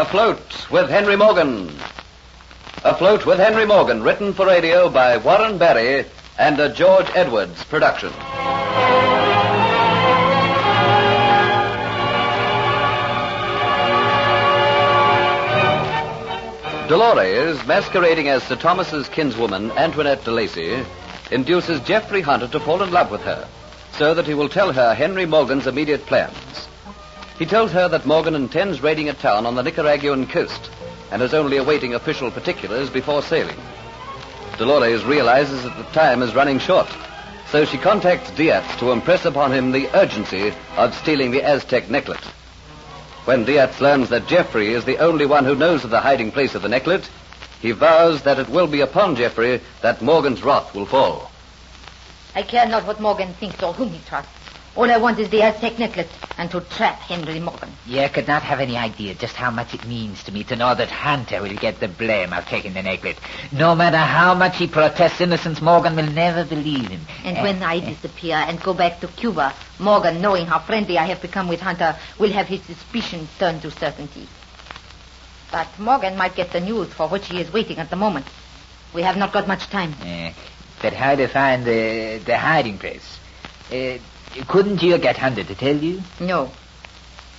Afloat with Henry Morgan. Afloat with Henry Morgan, written for radio by Warren Barry and a George Edwards production. Dolores, masquerading as Sir Thomas's kinswoman, Antoinette de Lacy, induces Geoffrey Hunter to fall in love with her, so that he will tell her Henry Morgan's immediate plans. He tells her that Morgan intends raiding a town on the Nicaraguan coast and is only awaiting official particulars before sailing. Dolores realizes that the time is running short, so she contacts Diatz to impress upon him the urgency of stealing the Aztec necklet. When Diatz learns that Geoffrey is the only one who knows of the hiding place of the necklet, he vows that it will be upon Geoffrey that Morgan's wrath will fall. I care not what Morgan thinks or whom he trusts. All I want is the Aztec necklet and to trap Henry Morgan. You could not have any idea just how much it means to me to know that Hunter will get the blame of taking the necklet. No matter how much he protests innocence, Morgan will never believe him. And when I disappear and go back to Cuba, Morgan, knowing how friendly I have become with Hunter, will have his suspicions turned to certainty. But Morgan might get the news for which he is waiting at the moment. We have not got much time. But how to find the hiding place? Couldn't you get Hunter to tell you? No.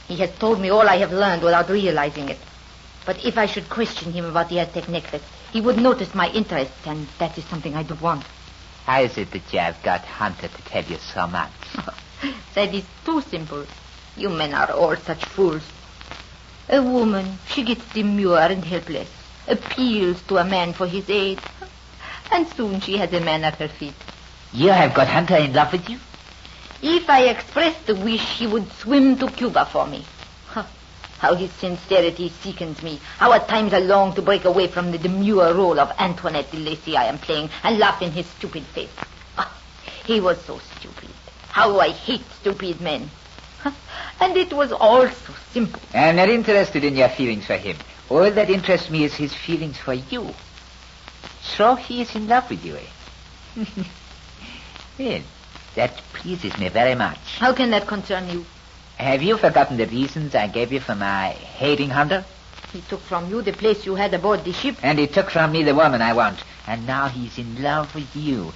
He has told me all I have learned without realizing it. But if I should question him about the Aztec necklace, he would notice my interest, and that is something I don't want. How is it that you have got Hunter to tell you so much? That is too simple. You men are all such fools. A woman, she gets demure and helpless, appeals to a man for his aid, and soon she has a man at her feet. You have got Hunter in love with you? If I expressed the wish, he would swim to Cuba for me. How his sincerity sickens me. How at times I long to break away from the demure role of Antoinette de Lacy I am playing and laugh in his stupid face. He was so stupid. How I hate stupid men. And it was all so simple. I'm not interested in your feelings for him. All that interests me is his feelings for you. So he is in love with you, eh? Well, that pleases me very much. How can that concern you? Have you forgotten the reasons I gave you for my hating Hunter? He took from you the place you had aboard the ship. And he took from me the woman I want. And now he's in love with you.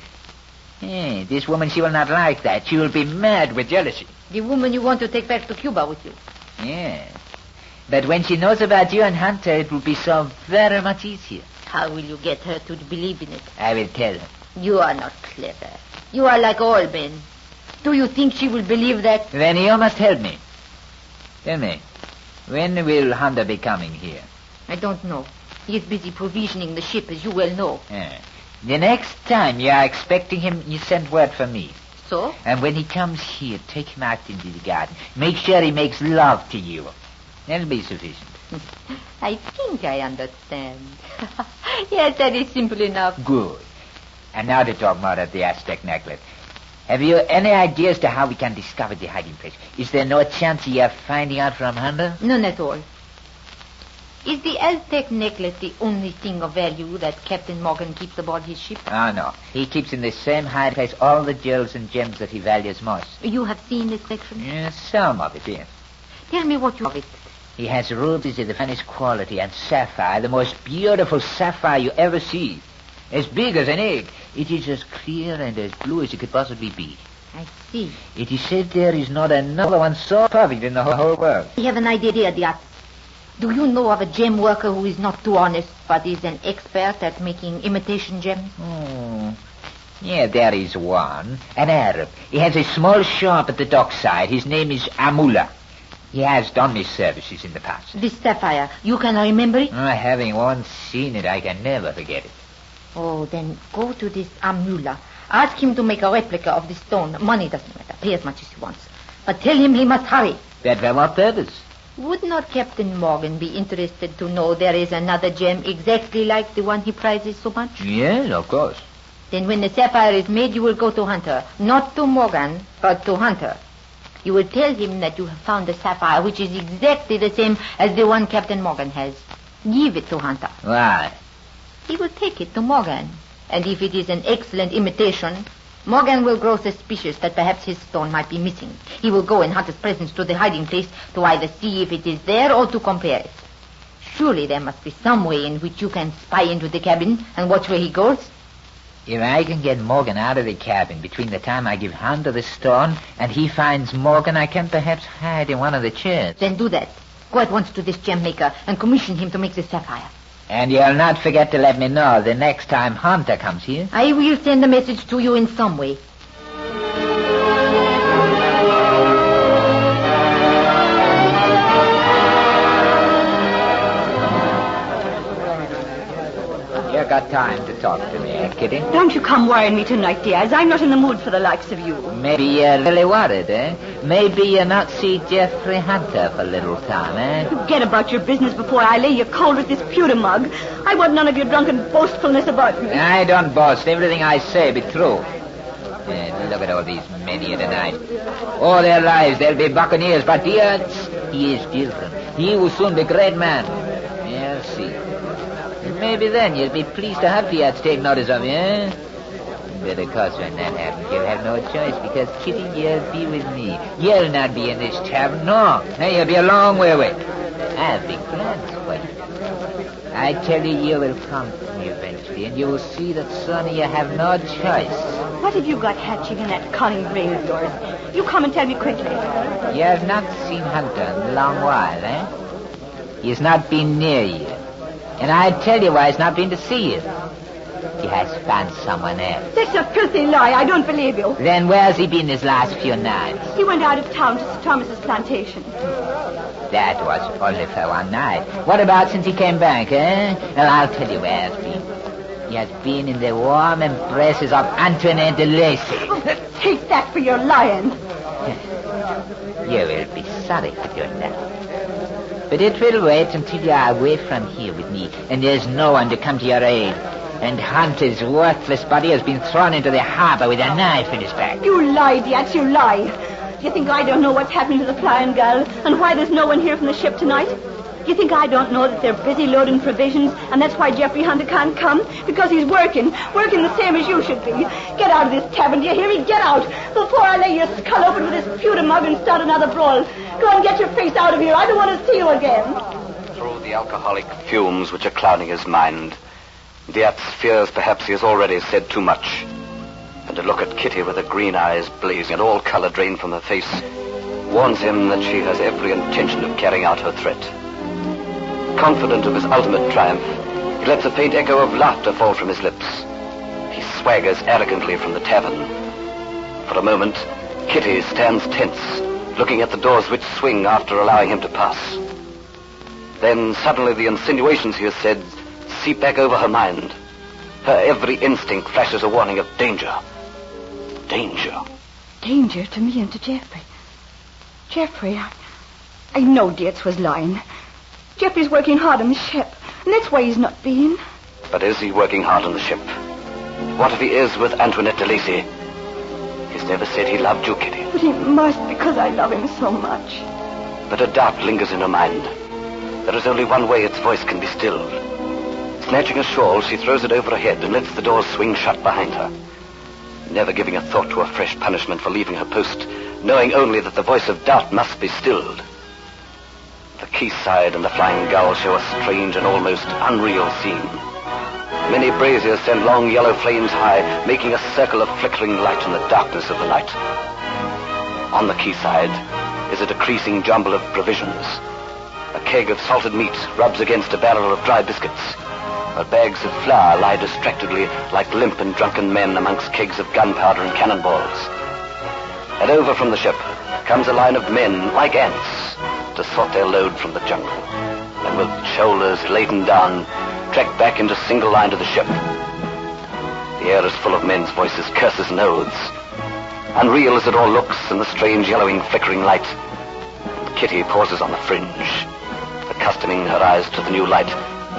This woman, she will not like that. She will be mad with jealousy. The woman you want to take back to Cuba with you. Yes. But when she knows about you and Hunter, it will be so very much easier. How will you get her to believe in it? I will tell her. You are not clever. You are like all men. Do you think she will believe that? Then you must help me. Tell me, when will Hunter be coming here? I don't know. He is busy provisioning the ship, as you well know. The next time you are expecting him, you send word for me. So? And when he comes here, take him out into the garden. Make sure he makes love to you. That'll be sufficient. I think I understand. Yes, that is simple enough. Good. And now to talk more of the Aztec necklet. Have you any idea as to how we can discover the hiding place? Is there no chance of you finding out from Hunter? None at all. Is the Aztec necklet the only thing of value that Captain Morgan keeps aboard his ship? Oh, no. He keeps in the same hiding place all the jewels and gems that he values most. You have seen this section? Yes, some of it, yes. Tell me what you of it. He has rubies of the finest quality and sapphire, the most beautiful sapphire you ever see. As big as an egg. It is as clear and as blue as it could possibly be. I see. It is said there is not another one so perfect in the whole world. I have an idea, Diatz. Do you know of a gem worker who is not too honest, but is an expert at making imitation gems? Yeah, there is one. An Arab. He has a small shop at the dockside. His name is Amula. He has done me services in the past. This sapphire, you can remember it? Having once seen it, I can never forget it. Oh, then go to this Amula. Ask him to make a replica of the stone. Money doesn't matter. Pay as much as he wants. But tell him he must hurry. But for what purpose? Would not Captain Morgan be interested to know there is another gem exactly like the one he prizes so much? Yes, of course. Then when the sapphire is made, you will go to Hunter. Not to Morgan, but to Hunter. You will tell him that you have found a sapphire which is exactly the same as the one Captain Morgan has. Give it to Hunter. Why? He will take it to Morgan. And if it is an excellent imitation, Morgan will grow suspicious that perhaps his stone might be missing. He will go in Hunter's presence to the hiding place to either see if it is there or to compare it. Surely there must be some way in which you can spy into the cabin and watch where he goes. If I can get Morgan out of the cabin between the time I give Hunter the stone and he finds Morgan, I can perhaps hide in one of the chairs. Then do that. Go at once to this gem maker and commission him to make the sapphire. And you'll not forget to let me know the next time Hunter comes here. I will send a message to you in some way. You got time to talk to me, Kitty? Don't you come worrying me tonight, Diaz. I'm not in the mood for the likes of you. Maybe you're really worried, eh? Maybe you're not see Jeffrey Hunter for a little time, eh? Forget about your business before I lay you cold with this pewter mug. I want none of your drunken boastfulness about me. I don't boast. Everything I say be true. Look at all these men here tonight. All their lives they'll be buccaneers, but Diatz, he is different. He will soon be a great man. You'll see. Maybe then you'll be pleased to have Diatz take notice of you, eh? But of course when that happens, you'll have no choice because, Kitty, you'll be with me. You'll not be in this tavern, no. Now you'll be a long way away. I have big plans for you. I tell you, you will come to me eventually, and you will see that, Sonny, you have no choice. What have you got hatching in that cunning brain of yours? You come and tell me quickly. You have not seen Hunter in a long while, eh? He has not been near you. And I tell you why he's not been to see you. He has found someone else. That's a filthy lie. I don't believe you. Then where's he been these last few nights? He went out of town to Sir Thomas's plantation. That was only for one night. What about since he came back, eh? Well, I'll tell you where he's been. He has been in the warm embraces of Antoinette de Lacy. Oh, take that for your lying. You will be sorry for doing that. But it will wait until you are away from here with me, and there's no one to come to your aid. And Hunter's worthless body has been thrown into the harbor with a knife in his back. You lie, Diatz, you lie. Do you think I don't know what's happening to the Flying Gull and why there's no one here from the ship tonight? Do you think I don't know that they're busy loading provisions and that's why Jeffrey Hunter can't come? Because he's working the same as you should be. Get out of this tavern, do you hear me? Get out before I lay your skull open with this pewter mug and start another brawl. Go and get your face out of here. I don't want to see you again. Through the alcoholic fumes which are clouding his mind, Diatz fears perhaps he has already said too much. And to look at Kitty with her green eyes blazing and all color drained from her face warns him that she has every intention of carrying out her threat. Confident of his ultimate triumph, he lets a faint echo of laughter fall from his lips. He swaggers arrogantly from the tavern. For a moment, Kitty stands tense, looking at the doors which swing after allowing him to pass. Then suddenly the insinuations he has said seep back over her mind. Her every instinct flashes a warning of danger. Danger. Danger to me and to Jeffrey. Jeffrey, I know Dietz was lying. Jeffrey's working hard on the ship, and that's why he's not been. But is he working hard on the ship? What if he is with Antoinette de Lacy? He's never said he loved you, Kitty. But he must, because I love him so much. But a doubt lingers in her mind. There is only one way its voice can be stilled. Snatching a shawl, she throws it over her head and lets the doors swing shut behind her. Never giving a thought to a fresh punishment for leaving her post, knowing only that the voice of doubt must be stilled. The quayside and the Flying Gull show a strange and almost unreal scene. Many braziers send long yellow flames high, making a circle of flickering light in the darkness of the night. On the quayside is a decreasing jumble of provisions. A keg of salted meat rubs against a barrel of dry biscuits, while bags of flour lie distractedly like limp and drunken men amongst kegs of gunpowder and cannonballs. And over from the ship comes a line of men, like ants, to sort their load from the jungle, and with shoulders laden down, trek back into single line to the ship. The air is full of men's voices, curses, and oaths. Unreal as it all looks in the strange yellowing, flickering light, Kitty pauses on the fringe, accustoming her eyes to the new light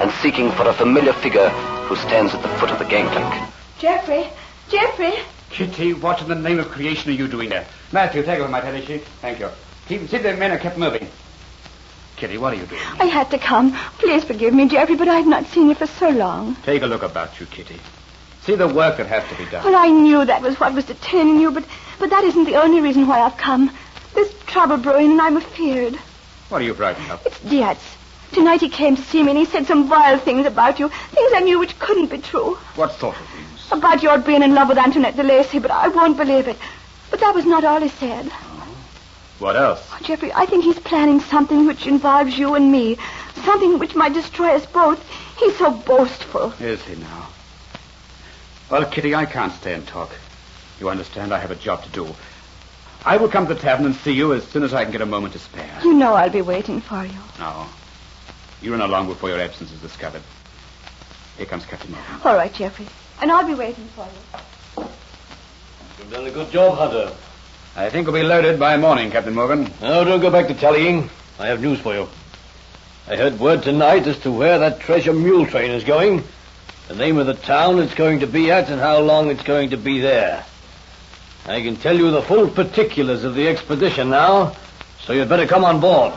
and seeking for a familiar figure who stands at the foot of the gangplank. Jeffrey! Jeffrey! Kitty, what in the name of creation are you doing there? Matthew, take over my teddy sheet. Thank you. See the men are kept moving. Kitty, what are you doing? I had to come. Please forgive me, Jeffrey, but I've not seen you for so long. Take a look about you, Kitty. See the work that has to be done. Well, I knew that was what was detaining you, but that isn't the only reason why I've come. There's trouble brewing, and I'm afeared. What are you frightened of? It's Diatz. Tonight he came to see me and he said some vile things about you. Things I knew which couldn't be true. What sort of things? About your being in love with Antoinette de Lacy, but I won't believe it. But that was not all he said. Oh. What else? Oh, Geoffrey, I think he's planning something which involves you and me. Something which might destroy us both. He's so boastful. Is he now? Well, Kitty, I can't stay and talk. You understand, I have a job to do. I will come to the tavern and see you as soon as I can get a moment to spare. You know I'll be waiting for you. No. You run along before your absence is discovered. Here comes Captain Morgan. All right, Geoffrey. And I'll be waiting for you. You've done a good job, Hunter. I think we'll be loaded by morning, Captain Morgan. Now, don't go back to tallying. I have news for you. I heard word tonight as to where that treasure mule train is going, the name of the town it's going to be at, and how long it's going to be there. I can tell you the full particulars of the expedition now, so you'd better come on board.